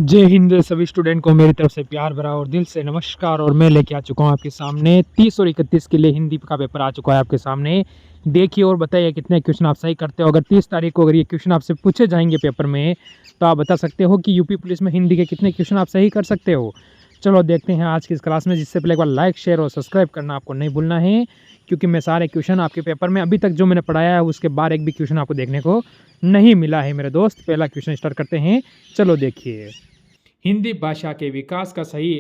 जय हिंद सभी स्टूडेंट को मेरी तरफ से प्यार भरा और दिल से नमस्कार। और मैं लेके आ चुका हूँ आपके सामने 30 और 31 के लिए हिंदी का पेपर आ चुका है आपके सामने। देखिए और बताइए कितने क्वेश्चन आप सही करते हो। अगर 30 तारीख को अगर ये क्वेश्चन आपसे पूछे जाएंगे पेपर में तो आप बता सकते हो कि यूपी पुलिस में हिंदी के कितने क्वेश्चन आप सही कर सकते हो। चलो देखते हैं आज की इस क्लास में। जिससे पहले एक बार लाइक शेयर और सब्सक्राइब करना आपको नहीं भूलना है, क्योंकि मैं सारे क्वेश्चन आपके पेपर में अभी तक जो मैंने पढ़ाया है उसके बाद एक भी क्वेश्चन आपको देखने को नहीं मिला है मेरे दोस्त। पहला क्वेश्चन स्टार्ट करते हैं। चलो देखिए, हिंदी भाषा के विकास का सही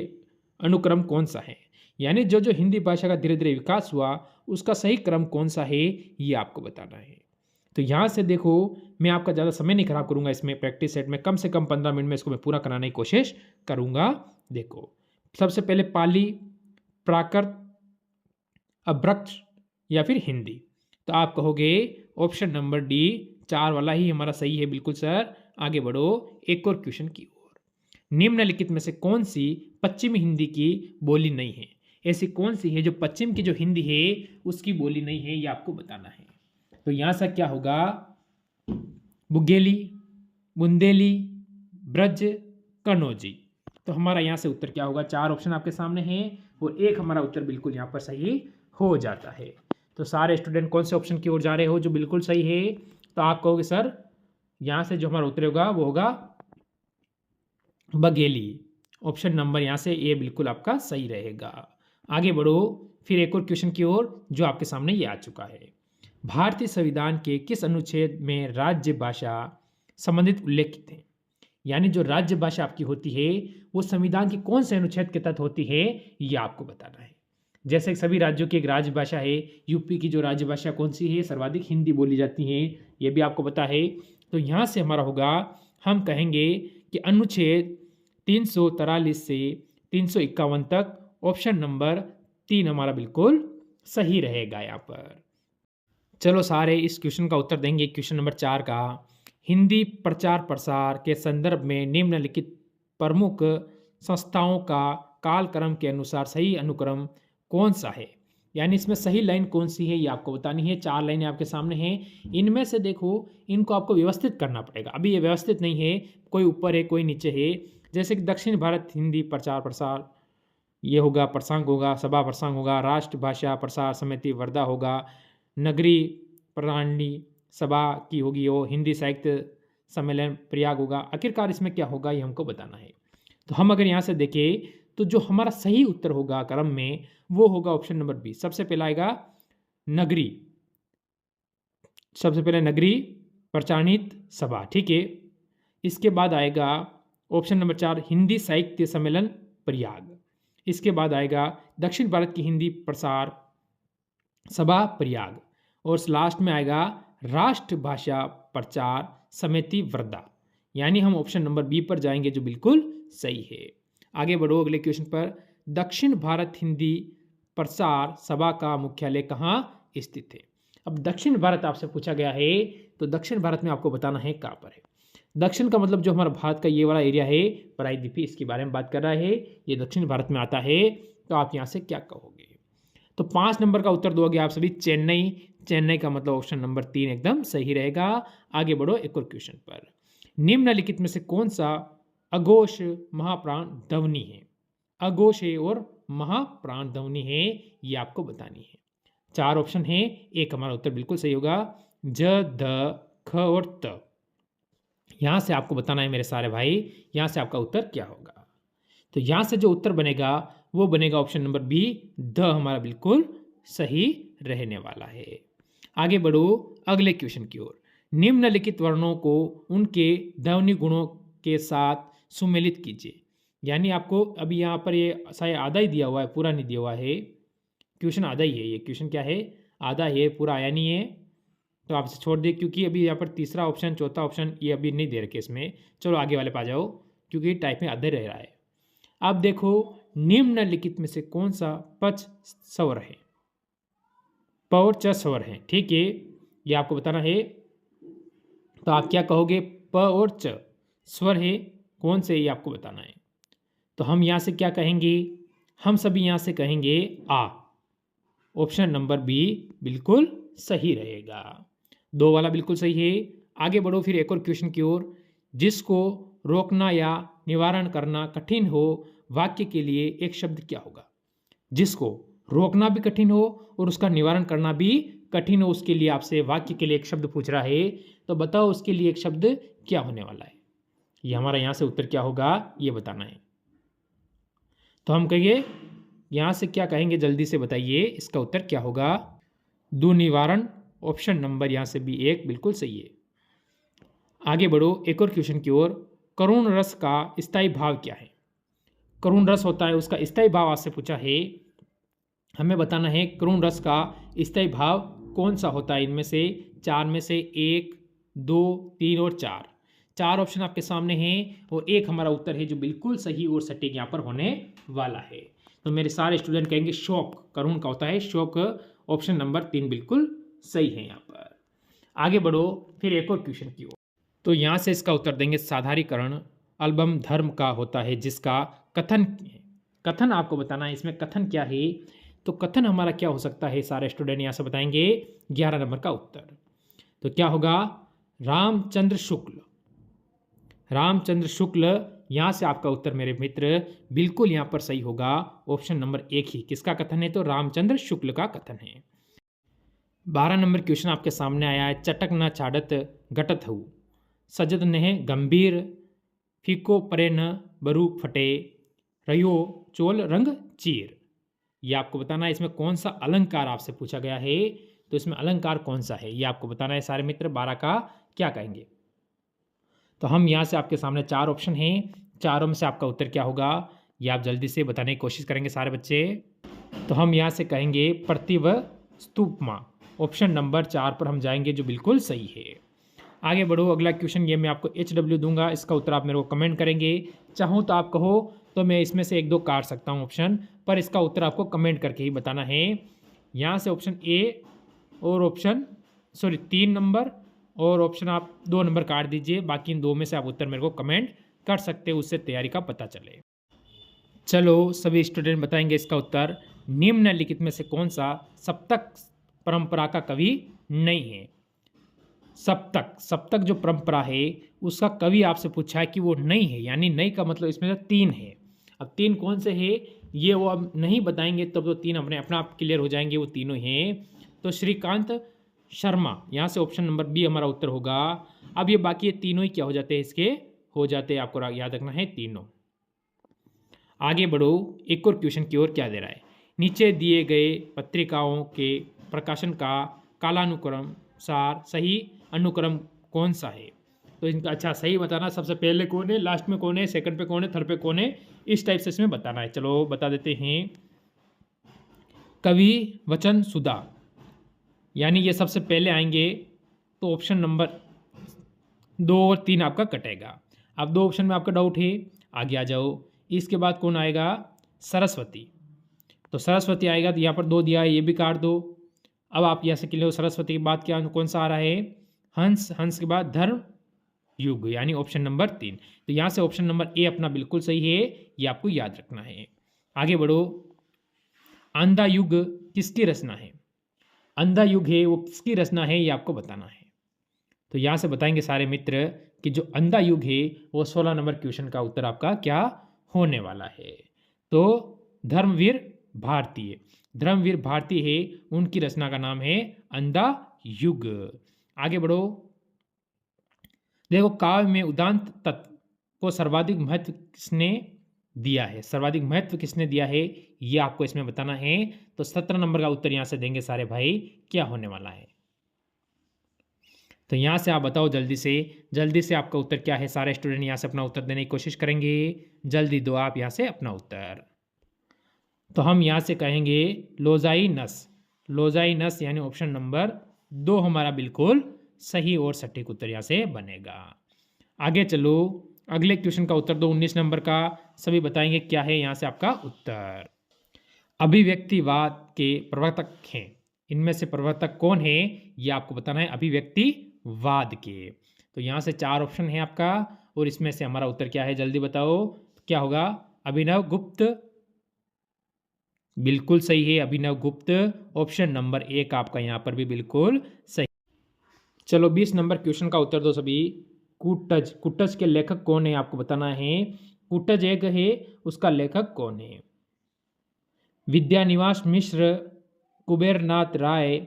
अनुक्रम कौन सा है। यानी जो जो हिंदी भाषा का धीरे धीरे विकास हुआ उसका सही क्रम कौन सा है ये आपको बताना है। तो यहाँ से देखो, मैं आपका ज़्यादा समय नहीं खराब करूँगा। इसमें प्रैक्टिस सेट में कम से कम 15 मिनट में इसको मैं पूरा कराने की कोशिश करूँगा। देखो, सबसे पहले पाली, प्राकृत, अभ्रक या फिर हिंदी। तो आप कहोगे ऑप्शन नंबर डी 4 वाला ही हमारा सही है। बिल्कुल सर, आगे बढ़ो एक और क्वेश्चन की ओर। निम्नलिखित में से कौन सी पश्चिमी हिंदी की बोली नहीं है। ऐसी कौन सी है जो पश्चिम की जो हिंदी है उसकी बोली नहीं है, ये आपको बताना है। तो यहाँ से क्या होगा, बुगेली, बुंदेली, ब्रज, कन्नौजी। तो हमारा यहाँ से उत्तर क्या होगा, 4 ऑप्शन आपके सामने हैं और एक हमारा उत्तर बिल्कुल यहाँ पर सही हो जाता है। तो सारे स्टूडेंट कौन से ऑप्शन की ओर जा रहे हो जो बिल्कुल सही है। तो आप कहोगे सर यहाँ से जो हमारा उत्तर होगा वो होगा बघेली। ऑप्शन नंबर यहाँ से ए बिल्कुल आपका सही रहेगा। आगे बढ़ो फिर एक और क्वेश्चन की ओर जो आपके सामने ये आ चुका है। भारतीय संविधान के किस अनुच्छेद में राज्य भाषा संबंधित उल्लेखित है। यानी जो राज्य भाषा आपकी होती है वो संविधान के कौन से अनुच्छेद के तहत होती है ये आपको बताना है। जैसे सभी राज्यों की एक राजभाषा है, यूपी की जो राजभाषा कौन सी है, सर्वाधिक हिंदी बोली जाती है, ये भी आपको पता है। तो यहाँ से हमारा होगा, हम कहेंगे कि अनुच्छेद 343 से 351 तक ऑप्शन नंबर 3 हमारा बिल्कुल सही रहेगा यहाँ पर। चलो सारे इस क्वेश्चन का उत्तर देंगे। क्वेश्चन नंबर 4 का, हिंदी प्रचार प्रसार के संदर्भ में निम्नलिखित प्रमुख संस्थाओं का कालक्रम के अनुसार सही अनुक्रम कौन सा है। यानी इसमें सही लाइन कौन सी है ये आपको बतानी है। 4 लाइनें आपके सामने हैं, इनमें से देखो इनको आपको व्यवस्थित करना पड़ेगा। अभी ये व्यवस्थित नहीं है, कोई ऊपर है कोई नीचे है। जैसे कि दक्षिण भारत हिंदी प्रचार प्रसार ये होगा, प्रसंग होगा, सभा प्रसंग होगा, राष्ट्रभाषा प्रसार समिति वर्धा होगा, नगरी प्रणाली सभा की होगी वो, हिंदी साहित्य सम्मेलन प्रयाग होगा। आखिरकार इसमें क्या होगा ये हमको बताना है। तो हम अगर यहाँ से देखें तो जो हमारा सही उत्तर होगा क्रम में वो होगा ऑप्शन नंबर बी। सबसे पहला आएगा नगरी, सबसे पहले नगरी प्रचारित सभा, ठीक है। इसके बाद आएगा ऑप्शन नंबर 4 हिंदी साहित्य सम्मेलन प्रयाग। इसके बाद आएगा दक्षिण भारत की हिंदी प्रसार सभा प्रयाग। और लास्ट में आएगा राष्ट्रभाषा प्रचार समिति वर्धा। यानी हम ऑप्शन नंबर बी पर जाएंगे जो बिल्कुल सही है। आगे बढ़ो अगले क्वेश्चन पर। दक्षिण भारत हिंदी प्रसार सभा का मुख्यालय कहाँ स्थित है। अब दक्षिण भारत आपसे पूछा गया है तो दक्षिण भारत में आपको बताना है कहाँ पर है। दक्षिण का मतलब जो हमारा भारत का ये वाला एरिया है, प्रायद्वीपीय, इसके बारे में बात कर रहा है, ये दक्षिण भारत में आता है। तो आप यहाँ से क्या कहोगे। तो 5 नंबर का उत्तर दोगे आप सभी चेन्नई। चेन्नई का मतलब ऑप्शन नंबर 3 एकदम सही रहेगा। आगे बढ़ो एक और क्वेश्चन पर। निम्नलिखित में से कौन सा अघोष महाप्राण ध्वनि है। अघोष है और महाप्राण ध्वनि है, ये आपको बतानी है। 4 ऑप्शन है, एक हमारा उत्तर बिल्कुल सही होगा, ज, ध, ख और त। यहां से आपको बताना है मेरे सारे भाई, यहां से आपका उत्तर क्या होगा। तो यहां से जो उत्तर बनेगा वो बनेगा ऑप्शन नंबर बी, ध हमारा बिल्कुल सही रहने वाला है। आगे बढ़ो अगले क्वेश्चन की ओर। निम्नलिखित वर्णों को उनके ध्वनि गुणों के साथ सुमेलित कीजिए। यानी आपको अभी यहाँ पर ये शायद आधा ही दिया हुआ है, पूरा नहीं दिया हुआ है। क्वेश्चन आधा ही है, ये क्वेश्चन क्या है, आधा है, पूरा आया नहीं है। तो आप इसे छोड़ दे, क्योंकि अभी यहाँ पर तीसरा ऑप्शन चौथा ऑप्शन ये अभी नहीं दे रखे इसमें। चलो आगे वाले पा जाओ, क्योंकि टाइप में आधे रह रहा है। अब देखो निम्नलिखित में से कौन सा पच स्वर है। प और च स्वर है, ठीक है, ये आपको बताना है। तो आप क्या कहोगे, प और च स्वर है कौन से, ये आपको बताना है। तो हम यहाँ से क्या कहेंगे, हम सभी यहाँ से कहेंगे आ। ऑप्शन नंबर बी बिल्कुल सही रहेगा। 2 वाला बिल्कुल सही है। आगे बढ़ो फिर एक और क्वेश्चन की ओर। जिसको रोकना या निवारण करना कठिन हो वाक्य के लिए एक शब्द क्या होगा? जिसको रोकना भी कठिन हो और उसका निवारण करना भी कठिन हो, उसके लिए आपसे वाक्य के लिए एक शब्द पूछ रहा है, तो बताओ उसके लिए एक शब्द क्या होने वाला है? ये हमारा यहाँ से उत्तर क्या होगा ये बताना है। तो हम कहिए यहाँ से क्या कहेंगे, जल्दी से बताइए इसका उत्तर क्या होगा? दुर्निवारण, ऑप्शन नंबर यहाँ से भी एक बिल्कुल सही है। आगे बढ़ो एक और क्वेश्चन की ओर। करुण रस का स्थायी भाव क्या है? करुण रस होता है, उसका स्थायी भाव आपसे पूछा है, हमें बताना है करुण रस का स्थायी भाव कौन सा होता है। इनमें से चार में से एक, दो, तीन और चार, चार ऑप्शन आपके सामने हैं और एक हमारा उत्तर है जो बिल्कुल सही और सटीक यहाँ पर होने वाला है। तो मेरे सारे स्टूडेंट कहेंगे शोक करुण का होता है, शोक ऑप्शन नंबर 3 बिल्कुल सही है यहाँ पर। आगे बढ़ो फिर एक और क्वेश्चन की ओर। तो यहाँ से इसका उत्तर देंगे साधारीकरण एल्बम धर्म का होता है जिसका कथन, कथन आपको बताना है इसमें कथन क्या है। तो कथन हमारा क्या हो सकता है, सारे स्टूडेंट यहाँ से बताएंगे 11 नंबर का उत्तर। तो क्या होगा? रामचंद्र शुक्ल, रामचंद्र शुक्ल यहाँ से आपका उत्तर मेरे मित्र बिल्कुल यहाँ पर सही होगा, ऑप्शन नंबर 1 ही। किसका कथन है? तो रामचंद्र शुक्ल का कथन है। 12 नंबर क्वेश्चन आपके सामने आया है। चटक न छाड़त घटत हूँ, सजत नेह गंभीर, फीको परे न बरू फटे, रयो चोल रंग चीर। ये आपको बताना है इसमें कौन सा अलंकार आपसे पूछा गया है, तो इसमें अलंकार कौन सा है ये आपको बताना है सारे मित्र। 12 का क्या कहेंगे? तो हम यहाँ से आपके सामने चार ऑप्शन हैं, चारों में से आपका उत्तर क्या होगा ये आप जल्दी से बताने की कोशिश करेंगे सारे बच्चे। तो हम यहाँ से कहेंगे प्रतिव स्तूपमा, ऑप्शन नंबर 4 पर हम जाएंगे जो बिल्कुल सही है। आगे बढ़ो अगला क्वेश्चन, ये मैं आपको HW दूंगा, इसका उत्तर आप मेरे को कमेंट करेंगे। चाहूँ तो आप कहो तो मैं इसमें से एक दो काट सकता हूँ ऑप्शन, पर इसका उत्तर आपको कमेंट करके ही बताना है। यहाँ से ऑप्शन ए और ऑप्शन 3 नंबर और ऑप्शन आप 2 नंबर काट दीजिए, बाकी इन 2 में से आप उत्तर मेरे को कमेंट कर सकते हो, उससे तैयारी का पता चले। चलो सभी स्टूडेंट बताएंगे इसका उत्तर। निम्नलिखित में से कौन सा सप्तक परंपरा का कवि नहीं है? सप्तक, सप्तक जो परंपरा है उसका कवि आपसे पूछा है कि वो नहीं है, यानी नहीं का मतलब इसमें से 3 है। अब 3 कौन से है ये वो अब नहीं बताएंगे, तब तो 3 अपने अपना आप क्लियर हो जाएंगे, वो तीनों हैं। तो श्रीकांत शर्मा, यहाँ से ऑप्शन नंबर बी हमारा उत्तर होगा। अब ये बाकी ये तीनों ही क्या हो जाते हैं, इसके हो जाते हैं, आपको याद रखना है तीनों। आगे बढ़ो एक और क्वेश्चन की ओर। क्या दे रहा है? नीचे दिए गए पत्रिकाओं के प्रकाशन का कालानुक्रम सार सही अनुक्रम कौन सा है? तो इनका अच्छा सही बताना, सबसे पहले कौन है, लास्ट में कौन है, सेकंड पे कौन है, थर्ड पे कौन है, इस टाइप से इसमें बताना है। चलो बता देते हैं। कवि वचन सुधा, यानी ये सबसे पहले आएंगे, तो ऑप्शन नंबर 2 और 3 आपका कटेगा। अब 2 ऑप्शन में आपका डाउट है, आगे आ जाओ। इसके बाद कौन आएगा? सरस्वती, तो सरस्वती आएगा, तो यहाँ पर 2 दिया है, ये भी काट दो। अब आप यहाँ से क्लियर हो, सरस्वती के बाद क्या कौन सा आ रहा है? हंस, हंस के बाद धर्म युग, यानी ऑप्शन नंबर 3। तो यहाँ से ऑप्शन नंबर ए अपना बिल्कुल सही है, ये आपको याद रखना है। आगे बढ़ो। अंधा युग किसकी रचना है? अंधा युग है वो किसकी रचना है ये आपको बताना है। तो यहाँ से बताएंगे सारे मित्र कि जो अंधा युग है वो 16 नंबर क्वेश्चन का उत्तर आपका क्या होने वाला है। तो धर्मवीर भारतीय, धर्मवीर भारती है, उनकी रचना का नाम है अंधा युग। आगे बढ़ो। देखो काव्य में उदांत तत्व को सर्वाधिक महत्व किसने दिया है? सर्वाधिक महत्व किसने दिया है ये आपको इसमें बताना है। तो 17 नंबर का उत्तर यहां से देंगे सारे भाई, क्या होने वाला है। तो यहां से आप बताओ जल्दी से आपका उत्तर क्या है। सारे स्टूडेंट यहां से अपना उत्तर देने की कोशिश करेंगे, जल्दी दो आप यहां से अपना उत्तर। तो हम यहां से कहेंगे लोजाई नस, लोजाई नस यानी ऑप्शन नंबर 2 हमारा बिल्कुल सही और सटीक उत्तर यहां से बनेगा। आगे चलो अगले क्वेश्चन का उत्तर दो, 19 नंबर का, सभी बताएंगे क्या है यहां से आपका उत्तर। अभिव्यक्तिवाद के प्रवर्तक हैं, इनमें से प्रवर्तक कौन है ये आपको बताना है, अभिव्यक्तिवाद के। तो यहां से 4 ऑप्शन है आपका और इसमें से हमारा उत्तर क्या है जल्दी बताओ, क्या होगा? अभिनव गुप्त, बिल्कुल सही है अभिनव गुप्त, ऑप्शन नंबर 1 आपका यहां पर भी बिल्कुल सही। चलो 20 नंबर क्वेश्चन का उत्तर दो सभी। कुटज, कुटज के लेखक कौन है आपको बताना है। कुटज एक है, उसका लेखक कौन है? विद्यानिवास मिश्र, कुबेरनाथ राय,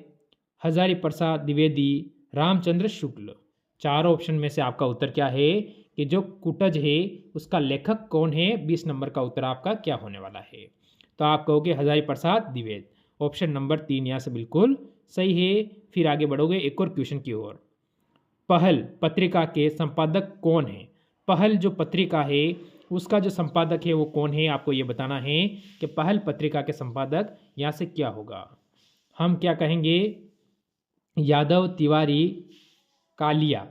हजारी प्रसाद द्विवेदी, रामचंद्र शुक्ल। चारों ऑप्शन में से आपका उत्तर क्या है कि जो कुटज है उसका लेखक कौन है? 20 नंबर का उत्तर आपका क्या होने वाला है? तो आप कहोगे हजारी प्रसाद द्विवेदी। ऑप्शन नंबर 3 यहाँ से बिल्कुल सही है। फिर आगे बढ़ोगे एक और क्वेश्चन की ओर। पहल पत्रिका के संपादक कौन है? पहल जो पत्रिका है उसका जो संपादक है वो कौन है? आपको ये बताना है कि पहल पत्रिका के संपादक यहाँ से क्या होगा। हम क्या कहेंगे? यादव, तिवारी, कालिया।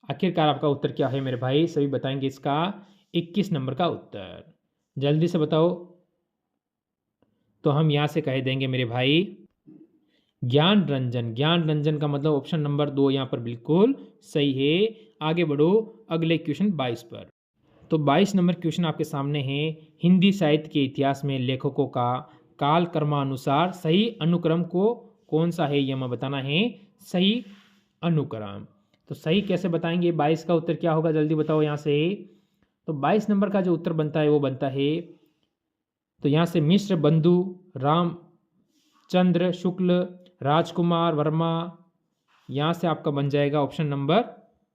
आखिरकार आपका उत्तर क्या है मेरे भाई? सभी बताएंगे इसका 21 नंबर का उत्तर। जल्दी से बताओ। तो हम यहाँ से कह देंगे मेरे भाई ज्ञान रंजन। ज्ञान रंजन का मतलब ऑप्शन नंबर 2 यहाँ पर बिल्कुल सही है। आगे बढ़ो अगले क्वेश्चन 22 पर। तो 22 नंबर क्वेश्चन आपके सामने है। हिंदी साहित्य के इतिहास में लेखकों का काल क्रमानुसार सही अनुक्रम को कौन सा है? यह हमें बताना है सही अनुक्रम। तो सही कैसे बताएंगे? 22 का उत्तर क्या होगा? जल्दी बताओ यहाँ से। तो 22 नंबर का जो उत्तर बनता है वो बनता है, तो यहाँ से मिश्र बंधु, रामचंद्र शुक्ल, राजकुमार वर्मा। यहाँ से आपका बन जाएगा ऑप्शन नंबर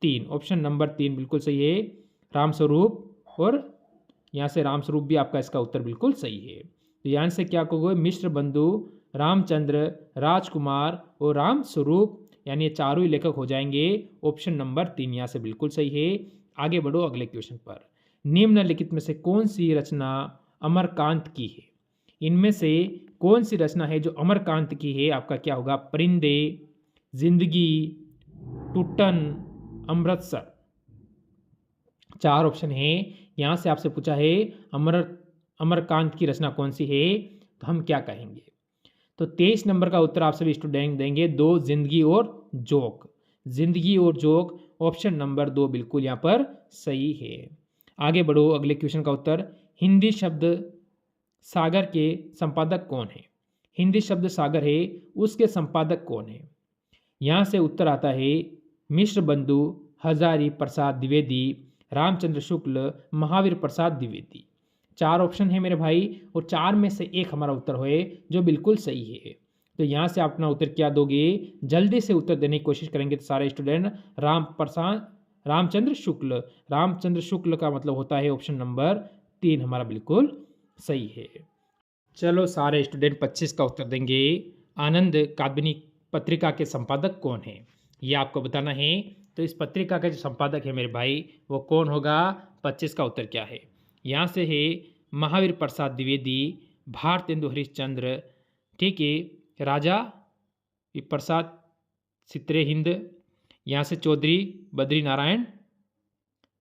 3। ऑप्शन नंबर 3 बिल्कुल सही है, रामस्वरूप। और यहाँ से रामस्वरूप भी आपका इसका उत्तर बिल्कुल सही है। तो यहाँ से क्या कहोगे? मिश्र बंधु, रामचंद्र, राजकुमार और रामस्वरूप, यानी ये चारों ही लेखक हो जाएंगे। ऑप्शन नंबर 3 यहाँ से बिल्कुल सही है। आगे बढ़ो अगले क्वेश्चन पर। निम्नलिखित में से कौन सी रचना अमरकांत की है? इनमें से कौन सी रचना है जो अमरकांत की है? आपका क्या होगा? परिंदे, जिंदगी, टुटन, अमृतसर। 4 ऑप्शन है। यहाँ से आपसे पूछा है अमरकांत की रचना कौन सी है, तो हम क्या कहेंगे? तो 23 नंबर का उत्तर आप सभी स्टूडेंट देंगे 2, जिंदगी और जोक। जिंदगी और जोक ऑप्शन नंबर 2 बिल्कुल यहाँ पर सही है। आगे बढ़ो अगले क्वेश्चन का उत्तर। हिंदी शब्द सागर के संपादक कौन है? हिंदी शब्द सागर है उसके संपादक कौन है? यहाँ से उत्तर आता है मिश्र बंधु, हजारी प्रसाद द्विवेदी, रामचंद्र शुक्ल, महावीर प्रसाद द्विवेदी। 4 ऑप्शन है मेरे भाई, और 4 में से एक हमारा उत्तर होए जो बिल्कुल सही है। तो यहाँ से आप अपना उत्तर क्या दोगे? जल्दी से उत्तर देने की कोशिश करेंगे तो सारे स्टूडेंट रामचंद्र शुक्ल। रामचंद्र शुक्ल का मतलब होता है ऑप्शन नंबर 3 हमारा बिल्कुल सही है। चलो सारे स्टूडेंट 25 का उत्तर देंगे। आनंद काल्पनिक पत्रिका के संपादक कौन है? ये आपको बताना है। तो इस पत्रिका का जो संपादक है मेरे भाई वो कौन होगा? 25 का उत्तर क्या है? यहाँ से है महावीर प्रसाद द्विवेदी, भारतेंदु हरिश्चंद्र, ठीक है, राजा प्रसाद सित्रे हिंद, यहाँ से चौधरी बद्री नारायण।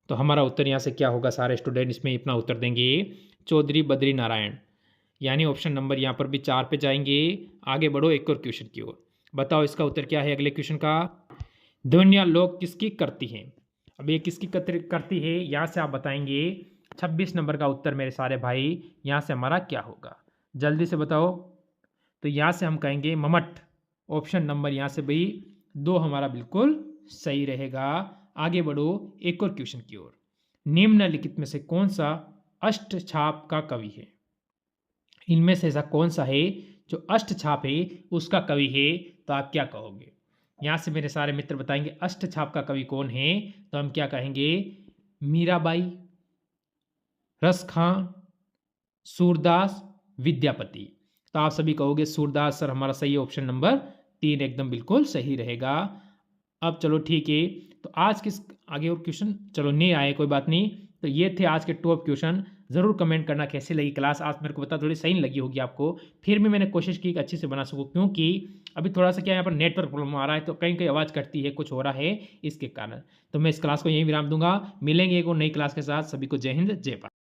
तो हमारा उत्तर यहाँ से क्या होगा? सारे स्टूडेंट इसमें अपना उत्तर देंगे चौधरी बद्री नारायण, यानी ऑप्शन नंबर यहाँ पर भी 4 पे जाएंगे। आगे बढ़ो एक और क्वेश्चन की ओर। बताओ इसका उत्तर क्या है अगले क्वेश्चन का। ध्वनियाँ लोग किसकी करती हैं? अब ये किसकी करती है यहाँ से आप बताएंगे। 26 नंबर का उत्तर मेरे सारे भाई यहाँ से हमारा क्या होगा? जल्दी से बताओ। तो यहाँ से हम कहेंगे ममट। ऑप्शन नंबर यहाँ से भाई 2 हमारा बिल्कुल सही रहेगा। आगे बढ़ो एक और क्वेश्चन की ओर। निम्नलिखित में से कौन सा अष्टछाप का कवि है? इनमें से ऐसा कौन सा है जो अष्टछाप है उसका कवि है? तो आप क्या कहोगे? यहाँ से मेरे सारे मित्र बताएंगे अष्टछाप का कवि कौन है। तो हम क्या कहेंगे? मीराबाई, रस खां, सूरदास, विद्यापति। तो आप सभी कहोगे सूरदास सर हमारा सही ऑप्शन नंबर 3 एकदम बिल्कुल सही रहेगा। अब चलो ठीक है, तो आज किस आगे और क्वेश्चन चलो नहीं आए, कोई बात नहीं। तो ये थे आज के टॉप क्वेश्चन। ज़रूर कमेंट करना कैसी लगी क्लास। आज मेरे को पता थोड़ी सही लगी होगी आपको, फिर भी मैंने कोशिश की कि अच्छे से बना सकूँ, क्योंकि अभी थोड़ा सा क्या यहाँ पर नेटवर्क प्रॉब्लम आ रहा है, तो कहीं कहीं आवाज़ कटती है, कुछ हो रहा है इसके कारण। तो मैं इस क्लास को यहीं विराम दूंगा। मिलेंगे एक और नई क्लास के साथ। सभी को जय हिंद, जय भारत।